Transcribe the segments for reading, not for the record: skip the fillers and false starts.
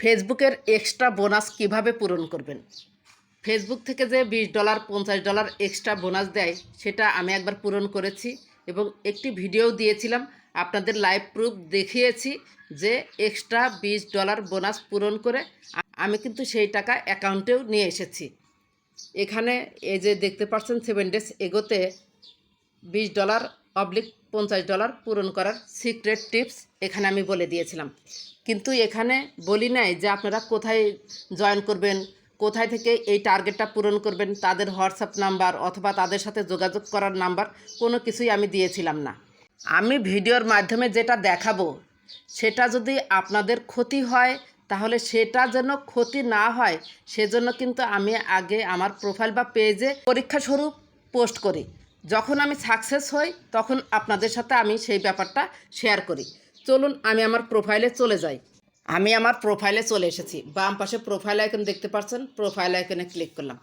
ফেসবুকের extra bonus কিভাবে পূরণ করবেন। ফেসবুক থেকে যে $20 $50 এক্সট্রা বোনাস দেয় সেটা আমি একবার পূরণ করেছি এবং একটি ভিডিও দিয়েছিলাম, আপনাদের লাইভ প্রুফ দেখিয়েছি যে এক্সট্রা $20 বোনাস পূরণ করে আমি কিন্তু সেই টাকা অ্যাকাউন্টেও নিয়ে এসেছি। এখানে এই যে দেখতে পাচ্ছেন 7 ডেজ এগোতে $20/50 পূরণ করার সিক্রেট টিপস এখানে আমি বলে দিয়েছিলাম, কিন্তু এখানে বলি নাই যে আপনারা কোথায় জয়েন করবেন, কোথায় থেকে এই টার্গেটটা পূরণ করবেন, তাদের হোয়াটসঅ্যাপ নাম্বার অথবা তাদের সাথে যোগাযোগ করার নাম্বার কোনো কিছুই আমি দিয়েছিলাম না। আমি ভিডিওর মাধ্যমে যেটা দেখাবো সেটা যদি আপনাদের ক্ষতি হয় তাহলে সেটা যেন ক্ষতি না হয় সেজন্য কিন্তু আমি আগে আমার প্রোফাইল বা পেজে পরীক্ষা স্বরূপ পোস্ট করি। যখন আমি সাকসেস হই তখন আপনাদের সাথে আমি সেই ব্যাপারটা শেয়ার করি। চলুন আমি আমার প্রোফাইলে চলে যাই। আমি আমার প্রোফাইলে চলে এসেছি। বাম পাশে প্রোফাইল আইকন দেখতে পাচ্ছেন, প্রোফাইল আইকনে ক্লিক করলাম।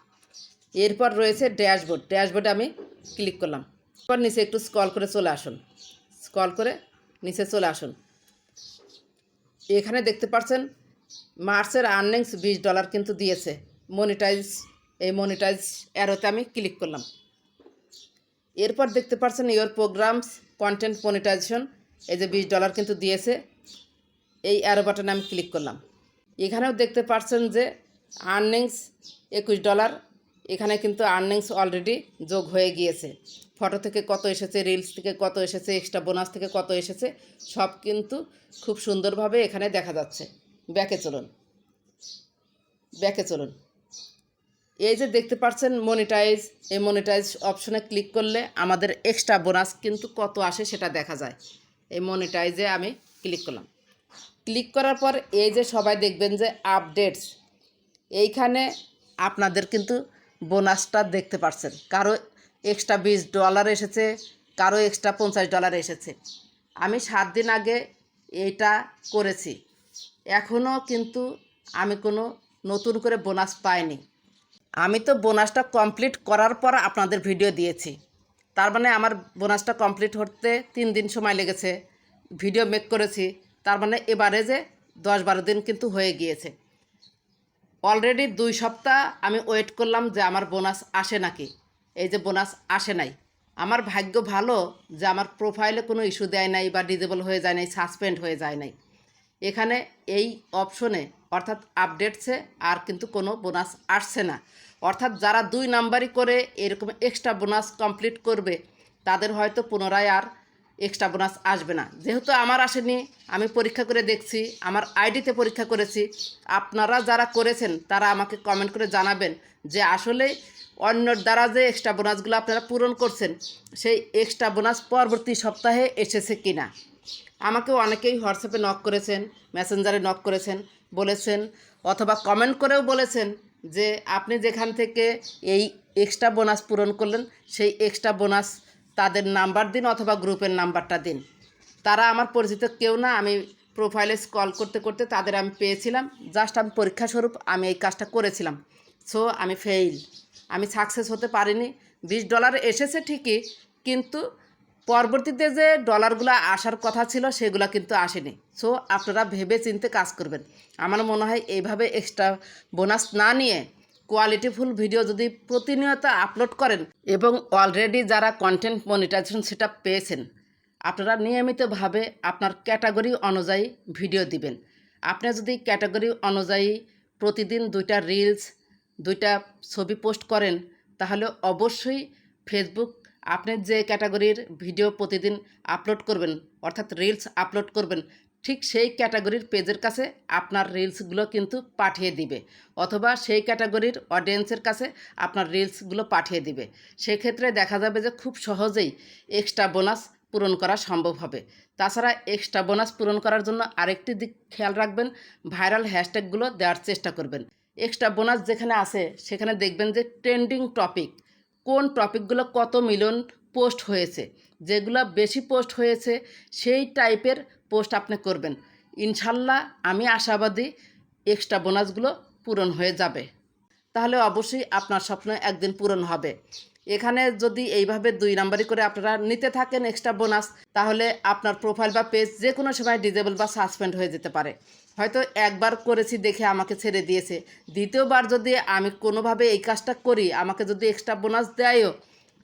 এরপর রয়েছে ড্যাশবোর্ড, ড্যাশবোর্ডে আমি ক্লিক করলাম। এরপর নিচে একটু স্ক্রল করে চলে আসুন, স্ক্রল করে নিচে চলে আসুন। এখানে দেখতে পাচ্ছেন মার্চের আর্নিংস $20 কিন্তু দিয়েছে মনিটাইজ। এই মনিটাইজ অ্যারোতে আমি ক্লিক করলাম। এরপর দেখতে পাচ্ছেন ইয়োর প্রোগ্রামস কন্টেন্ট মনিটাইজেশন, এই যে $20 কিন্তু দিয়েছে। এই অ্যারো বাটনে আমি ক্লিক করলাম। এখানেও দেখতে পাচ্ছেন যে আর্নিংস $21। এখানে কিন্তু আর্নিংস অলরেডি যোগ হয়ে গিয়েছে। ফটো থেকে কত এসেছে, রিলস থেকে কত এসেছে, এক্সট্রা বোনাস থেকে কত এসেছে, সব কিন্তু খুব সুন্দরভাবে এখানে দেখা যাচ্ছে। ব্যাকে চলুন, ব্যাকে চলুন। এই যে দেখতে পাচ্ছেন মনিটাইজ, এই মনিটাইজ অপশনে ক্লিক করলে আমাদের এক্সট্রা বোনাস কিন্তু কত আসে সেটা দেখা যায়। এই মনিটাইজে আমি ক্লিক করলাম। ক্লিক করার পর এই যে সবাই দেখবেন যে আপডেটস, এইখানে আপনাদের কিন্তু বোনাসটা দেখতে পাচ্ছেন। কারো এক্সট্রা $20 এসেছে, কারো এক্সট্রা $50 এসেছে। আমি 7 দিন আগে এইটা করেছি, এখনও কিন্তু আমি কোনো নতুন করে বোনাস পাইনি। আমি তো বোনাসটা কমপ্লিট করার পর আপনাদের ভিডিও দিয়েছি, তার মানে আমার বোনাসটা কমপ্লিট হতে 3 দিন সময় লেগেছে। ভিডিও মেক করেছি, তার মানে এবারে যে 10-12 দিন কিন্তু হয়ে গিয়েছে। অলরেডি 2 সপ্তাহ আমি ওয়েট করলাম যে আমার বোনাস আসে নাকি। এই যে বোনাস আসে নাই। আমার ভাগ্য ভালো যে আমার প্রোফাইলে কোনো ইস্যু দেয় নাই বা ডিজেবল হয়ে যায় নাই, সাসপেন্ড হয়ে যায় নাই। এখানে এই অপশনে অর্থাৎ আপডেটসে আর কিন্তু কোনো বোনাস আসছে না। অর্থাৎ যারা 2 নাম্বারই করে এরকম এক্সট্রা বোনাস কমপ্লিট করবে তাদের হয়তো পুনরায় আর এক্সট্রা বোনাস আসবে না। যেহেতু আমার আসেনি, আমি পরীক্ষা করে দেখছি, আমার আইডিতে পরীক্ষা করেছি। আপনারা যারা করেছেন তারা আমাকে কমেন্ট করে জানাবেন যে আসলে অন্যর দ্বারা যে এক্সট্রা বোনাসগুলো আপনারা পূরণ করছেন সেই এক্সট্রা বোনাস পরবর্তী সপ্তাহে এসেছে কি না। আমাকে অনেকেই হোয়াটসঅ্যাপে নক করেছেন, মেসেঞ্জারে নক করেছেন, বলেছেন অথবা কমেন্ট করেও বলেছেন যে আপনি যেখান থেকে এই এক্সট্রা বোনাস পূরণ করলেন সেই এক্সট্রা বোনাস তাদের নাম্বার দিন অথবা গ্রুপের নাম্বারটা দিন। তারা আমার পরিচিত কেউ না, আমি প্রোফাইলে স্ক্রল করতে করতে তাদের আমি পেয়েছিলাম। জাস্ট আমি পরীক্ষা স্বরূপ আমি এই কাজটা করেছিলাম। সো আমি ফেইল, আমি সাকসেস হতে পারিনি। $20 এসেছে ঠিকই, কিন্তু পরবর্তীতে যে ডলারগুলো আসার কথা ছিল সেগুলো কিন্তু আসেনি। সো আপনারা ভেবে চিন্তে কাজ করবেন। আমার মনে হয় এইভাবে এক্সট্রা বোনাস না নিয়ে কোয়ালিটিফুল ভিডিও যদি প্রতিনিয়ত আপলোড করেন এবং অলরেডি যারা কন্টেন্ট মনিটাইজেশন সেটা পেয়েছেন, আপনারা নিয়মিতভাবে আপনার ক্যাটাগরি অনুযায়ী ভিডিও দিবেন। আপনি যদি ক্যাটাগরি অনুযায়ী প্রতিদিন 2টা রিলস, 2টা ছবি পোস্ট করেন তাহলে অবশ্যই ফেসবুক আপনি যে ক্যাটাগরির ভিডিও প্রতিদিন আপলোড করবেন অর্থাৎ রিলস আপলোড করবেন, ঠিক সেই ক্যাটাগরির পেজের কাছে আপনার রিলসগুলো কিন্তু পাঠিয়ে দিবে, অথবা সেই ক্যাটাগরির অডিয়েন্সের কাছে আপনার রিলসগুলো পাঠিয়ে দিবে। সেক্ষেত্রে দেখা যাবে যে খুব সহজেই এক্সট্রা বোনাস পূরণ করা সম্ভব হবে। তাছাড়া এক্সট্রা বোনাস পূরণ করার জন্য আরেকটি দিক খেয়াল রাখবেন, ভাইরাল হ্যাশট্যাগুলো দেওয়ার চেষ্টা করবেন। এক্সট্রা বোনাস যেখানে আছে সেখানে দেখবেন যে ট্রেন্ডিং টপিক, কোন টপিকগুলো কত মিলিয়ন পোস্ট হয়েছে, যেগুলো বেশি পোস্ট হয়েছে সেই টাইপের পোস্ট আপনি করবেন। ইনশাল্লাহ আমি আশাবাদী এক্সট্রা বোনাসগুলো পূরণ হয়ে যাবে। তাহলে অবশ্যই আপনার স্বপ্ন একদিন পূরণ হবে। এখানে যদি এইভাবে 2 নাম্বারই করে আপনারা নিতে থাকেন এক্সট্রা বোনাস, তাহলে আপনার প্রোফাইল বা পেজ যে কোনো সময় ডিজেবল বা সাসপেন্ড হয়ে যেতে পারে। হয়তো একবার করেছি দেখে আমাকে ছেড়ে দিয়েছে, দ্বিতীয়বার যদি আমি কোনোভাবে এই কাজটা করি, আমাকে যদি এক্সট্রা বোনাস দেয়ও,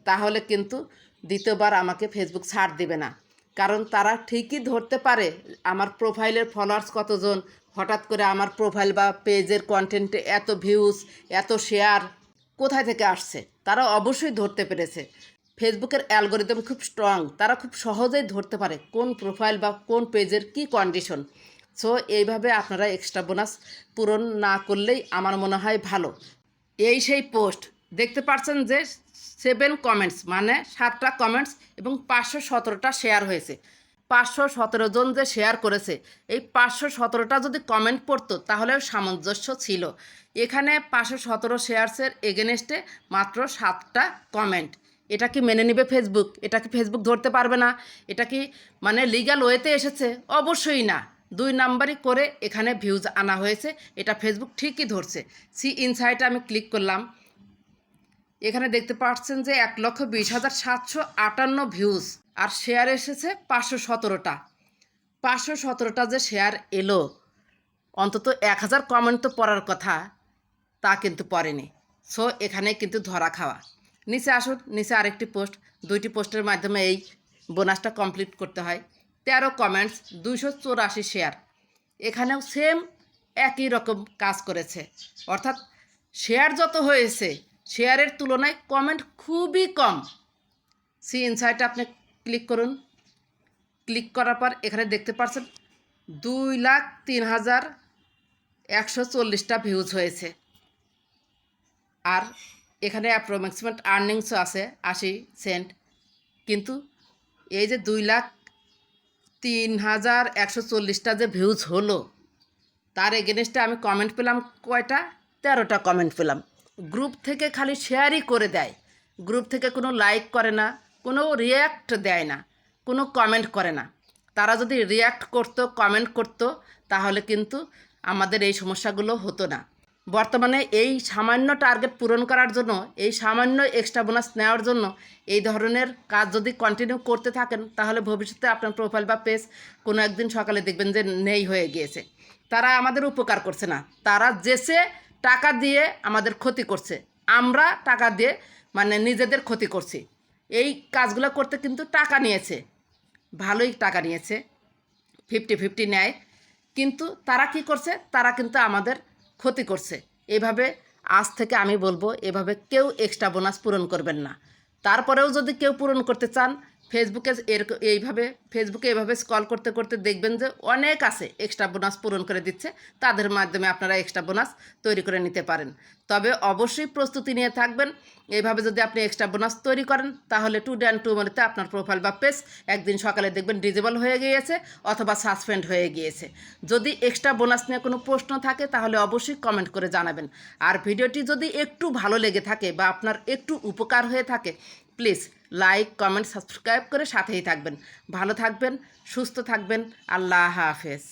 তাহলে কিন্তু দ্বিতীয়বার আমাকে ফেসবুক ছাড় দেবে না। কারণ তারা ঠিকই ধরতে পারে আমার প্রোফাইলের ফলোয়ার্স কতজন, হঠাৎ করে আমার প্রোফাইল বা পেজের কন্টেন্টে এত ভিউজ, এত শেয়ার কোথায় থেকে আসছে। তারা অবশ্যই ধরতে পেরেছে। ফেসবুকের অ্যালগোরিদম খুব স্ট্রং, তারা খুব সহজেই ধরতে পারে কোন প্রোফাইল বা কোন পেজের কি কন্ডিশন। সো এইভাবে আপনারা এক্সট্রা বোনাস পূরণ না করলেই আমার মনে হয় ভালো। এই সেই পোস্ট দেখতে পাচ্ছেন যে 7 কমেন্টস, মানে 7টা কমেন্টস এবং 517টা শেয়ার হয়েছে। 517 জন যে শেয়ার করেছে, এই 517টা যদি কমেন্ট পড়তো তাহলেও সামঞ্জস্য ছিল। এখানে 517 শেয়ারসের এগেনস্টে মাত্র 7টা কমেন্ট। এটা কি মেনে নেবে ফেসবুক? এটা কি ফেসবুক ধরতে পারবে না? এটা কি মানে লিগ্যাল ওয়েতে এসেছে? অবশ্যই না। 2 নাম্বারই করে এখানে ভিউজ আনা হয়েছে, এটা ফেসবুক ঠিকই ধরছে। সি ইনসাইটে আমি ক্লিক করলাম, এখানে দেখতে পাচ্ছেন যে 1,20,758 ভিউজ, আর শেয়ার এসেছে 517টা। 517টা যে শেয়ার এলো, অন্তত 1000 কমেন্ট তো পড়ার কথা, তা কিন্তু পড়েনি। সো এখানে কিন্তু ধরা খাওয়া। নিচে আসুন, নিচে আরেকটি পোস্ট, 2টি পোস্টের মাধ্যমে এই বোনাসটা কমপ্লিট করতে হয়। 13 কমেন্টস, 284 শেয়ার। এখানেও সেম একই রকম কাজ করেছে, অর্থাৎ শেয়ার যত হয়েছে শেয়ারের তুলনায় কমেন্ট খুবই কম। সি ইনসাইটে আপনি ক্লিক করুন। ক্লিক করার পর এখানে দেখতে পাচ্ছেন 2,03,140টা ভিউজ হয়েছে, আর এখানে অ্যাপ্রক্সিমেট আর্নিংসও আছে 80 সেন্ট। কিন্তু এই যে 2,03,140টা যে ভিউজ হলো, তার এগেনস্টে আমি কমেন্ট পেলাম কয়টা? 13টা কমেন্ট পেলাম। গ্রুপ থেকে খালি শেয়ারই করে দেয়, গ্রুপ থেকে কোনো লাইক করে না, কোনো রিয়্যাক্ট দেয় না, কোনো কমেন্ট করে না। তারা যদি রিয়্যাক্ট করতো, কমেন্ট করতো, তাহলে কিন্তু আমাদের এই সমস্যাগুলো হতো না। বর্তমানে এই সামান্য টার্গেট পূরণ করার জন্য, এই সামান্য এক্সট্রা বোনাস নেওয়ার জন্য এই ধরনের কাজ যদি কন্টিনিউ করতে থাকেন, তাহলে ভবিষ্যতে আপনার প্রোফাইল বা পেজ কোনো একদিন সকালে দেখবেন যে নেই হয়ে গিয়েছে। তারা আমাদের উপকার করছে না, তারা যেসে টাকা দিয়ে আমাদের ক্ষতি করছে, আমরা টাকা দিয়ে মানে নিজেদের ক্ষতি করছি। এই কাজগুলো করতে কিন্তু টাকা নিয়েছে, ভালোই টাকা নিয়েছে, 50-50 নেয়। কিন্তু তারা কি করছে? তারা কিন্তু আমাদের ক্ষতি করছে। এভাবে আজ থেকে আমি বলবো, এভাবে কেউ এক্সট্রা বোনাস পূরণ করবেন না। তারপরেও যদি কেউ পূরণ করতে চান, ফেসবুকে ফেসবুকে এইভাবে স্ক্রল করতে করতে দেখবেন যে অনেক আছে এক্সট্রা বোনাস পূরণ করে দিচ্ছে, তাদের মাধ্যমে আপনারা এক্সট্রা বোনাস তৈরি করে নিতে পারেন। তবে অবশ্যই প্রস্তুতি নিয়ে থাকবেন। এইভাবে যদি আপনি এক্সট্রা বোনাস তৈরি করেন, তাহলে টুডে অ্যান্ড টুমোরোতে আপনার প্রোফাইল বা পেজ একদিন সকালে দেখবেন ডিজেবল হয়ে গিয়েছে অথবা সাসপেন্ড হয়ে গিয়েছে। যদি এক্সট্রা বোনাস নিয়ে কোনো প্রশ্ন থাকে তাহলে অবশ্যই কমেন্ট করে জানাবেন। আর ভিডিওটি যদি একটু ভালো লেগে থাকে বা আপনার একটু উপকার হয়ে থাকে, প্লিজ লাইক, কমেন্ট, সাবস্ক্রাইব করে সাথেই থাকবেন। ভালো থাকবেন, সুস্থ থাকবেন। আল্লাহ হাফেজ।